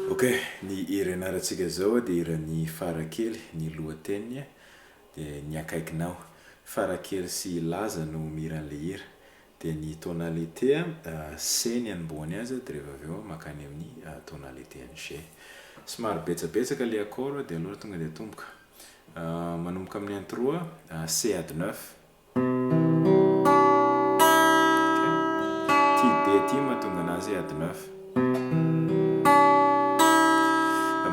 Ok, ny hira ianaratsika zao dia hiran'ny Farakely, ny lohateny dia ny Akaikinao. Farakely sy Laza no miran'le hira. Dia ny tonalité C ny anombohany azy dia rehefa avy eo makany amin'ny tonalité ny G. Somary betsabetsaka le accord dia alora tonga dia tomboka. Manomboka amin'ny intro C ady 9. Ty D ty mahatonga anazy ady 9.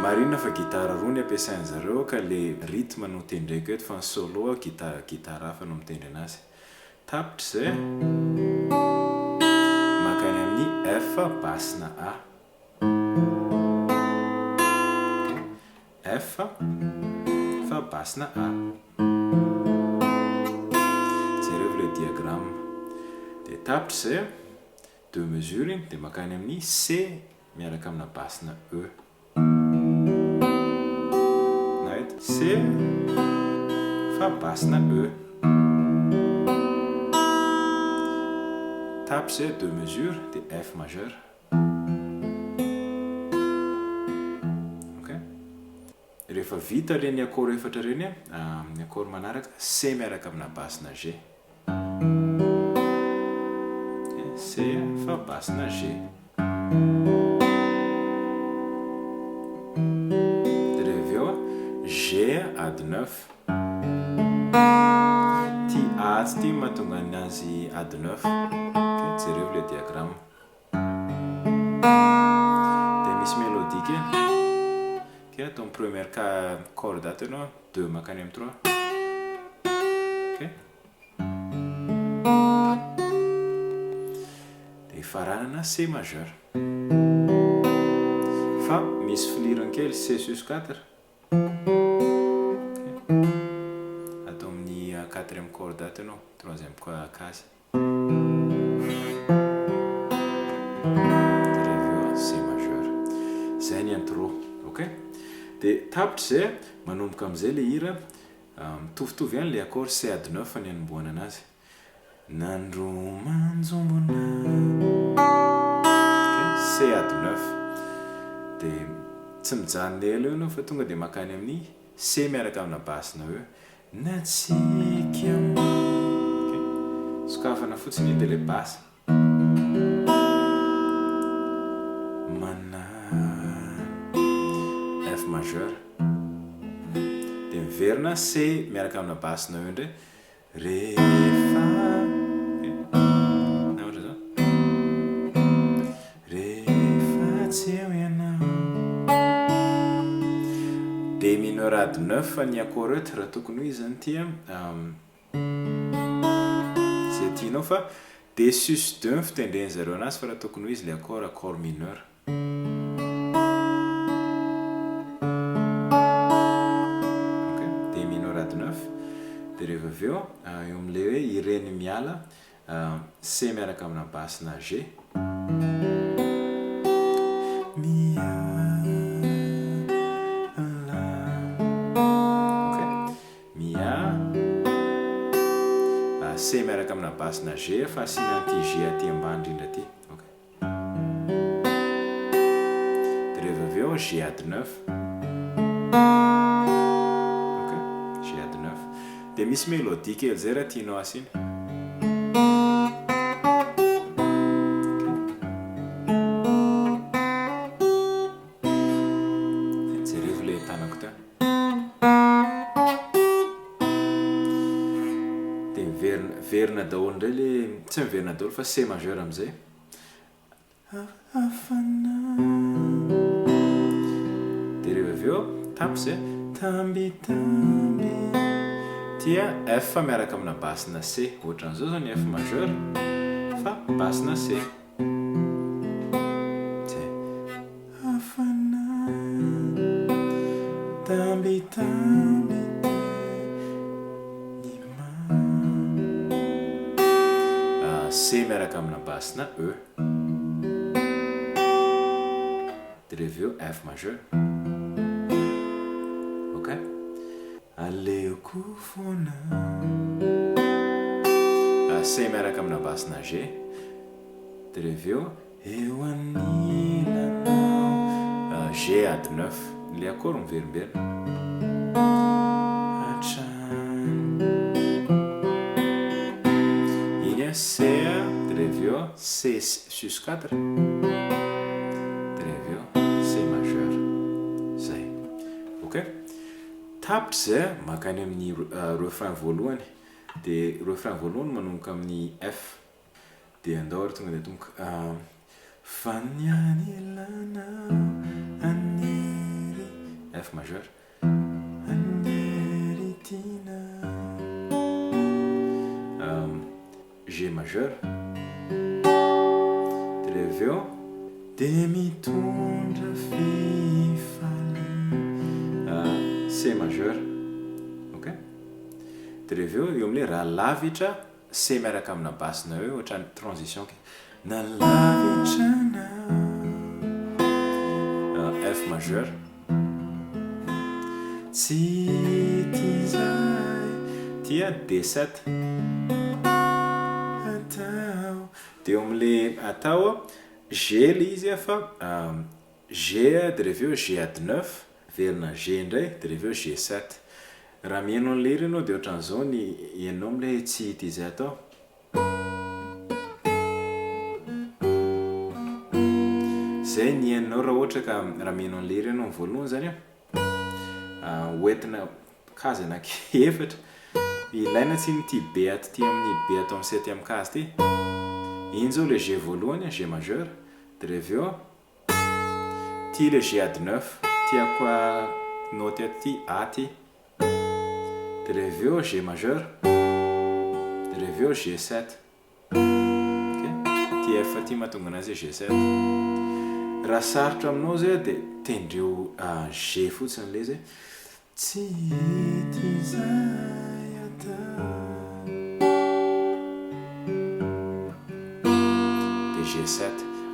Marina fa gitara roa ny ampiasainy zareo ka le rythme no tendreko eto fa ny solo gitara hafa no mitendry anazy. Tapitra zay makany amin'ny F basse na A. F fa basse na A. Jereo le diagramme. Dia tapitra zay 2 mesures dia makany amin'ny C miaraka amina basse na E. C fa basse na E. Tape c'est 2 mesures de F majeur. Ok. Rehefa vita reny accord efatra reny ny accord manaraka C miaraka amina basse na G. C fa basse na G. G ady 9. Ty A ty mahatonga anazy ady 9. Jereo le diagramme. Dia misy mélodie ke atao première corde atanao 2 makany amin'ny 3. Ok. Dia faranana C majeur. Fa misy filirany kely C sus 4. Atao amin'ny 4e corde atanao 3e case. C majeur. Zay ny intro. Ok. Dia tapitra zay manomboka amin'izay le hira mitovitovy ihany le accord C ady 9 fa ny anombohana anazy. Nandro manjombona. C ady 9. Dia tsy mijanona ela eo fa tonga dia makany amin'ny C miaraka amina basse na E. Natsika sokafana fotsiny dia le basse. Mana F majeur. Dia miverina C miaraka amina basse na E ndray. Rehefa na ohatra zao. Rehefa tsy eo ianao. D mineur ady 9 fa ny accord eto raha tokony ho izy zany ty zay tianao fa D sus 2 fitendreny zareo anazy fa raha tokony ho izy le accord mineur. Ok, D mineur ady 9. Dia rehefa avy eo eo amin'le hoe ireny miala C miaraka amina basse na G. C miaraka amina basse na G fa asina anty G aty ambany indrindra aty. Ok. Dia rehefa avy eo G ady 9. Ok, G ady 9. Dia misy mélodie kely zay raha tianao asina. Jereo le tanako teo. Verina daholo indray le tsy miverina daholo fa C majeur amin'izay. Dia rehefa avy eo tapy zay tambitamby. Tia F miaraka amina basse na C. Ohatran'izao zao ny F majeur fa basse na C. Zay. Tambitamby. C miaraka amina basse na E. Dia rehefa eo F majeur. Ok. Aleoko foana. C miaraka amina basse na G. Dia rehefa eo eo anilanao G ady 9 le accord miverimberina iny C de reveo C sus 4 de reveo C majeur zay ok tapitra zay makany amin'ny refrain voalohany de refrain voalohany manomboka amin'ny F de andao tonga de tonga fanianilana anery F majeur aneritina G majeur de reveo de mitondra fifaly C majeur ok de reveo eo amin'le raha lavitra C miaraka amina basina eo ohatrany transition na lavitrana F majeur tsy tizay tia D7 atao de eo amin'le atao G le izy fa G de reveo G ady 9 verina G ndray de reveo G7 raha mihaino an'le hira ianao de ohatran'izao ny ianao amin'le tsy tizay atao zay ny ianao raha ohatra ka raha mihaino an'le hira ianao voalohany zany hoentina kazana efatra ilaina tsy ty B aty ty amin'ny B atao amin'ny 7 amin'ny kazy ty iny zao le G voalohany G majeur de reveo ty le G ady 9 tiako note aty aty de reveo G majeur de reveo G7 ok ty F ty mahatonga anazy G7 raha sarotra aminao zay de tendreo G fotsiny le zay tsy tizay atao de G7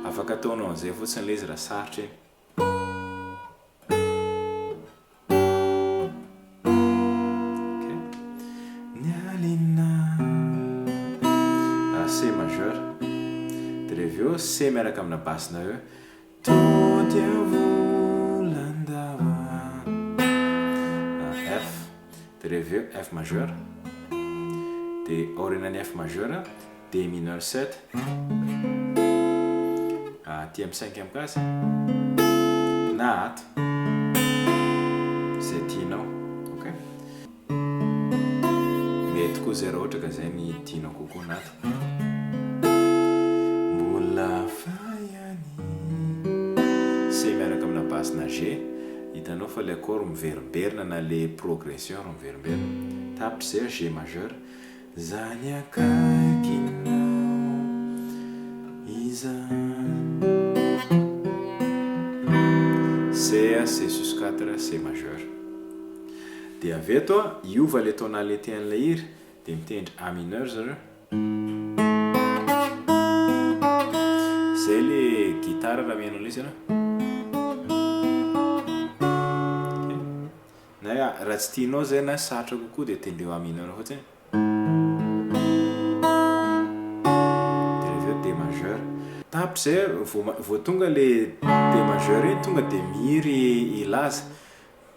afaka ataonao an'izay fotsiny le izy raha sarotra iny C majeur de reveo C miaraka amina basina eo tody avolandava F de reveo F majeur de aorinan'ny F majeur D mineur 7 ty amin'ny 5 amin'ny kazy na ato zay tianao ok mety koa zay raha ohatra ka zay ny tianao kokoa na ato C miaraka amina basina G hitanao fa le accord miverimberina na le progression miverimberina tapitra zay G majeur zany akaikinao izany C sus 4 C majeur de avy eto iova le tonalité an'ilay hira de mitendry A mineur zareo zay le gitara raha mihaino an'ilay izy na raha tsy tianao zay na sarotra kokoa de tendreo A mineur fotsiny de reveo D majeur tapitra zay vao tonga le D majeur iny tonga de mihiry i Laza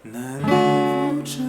na rivotra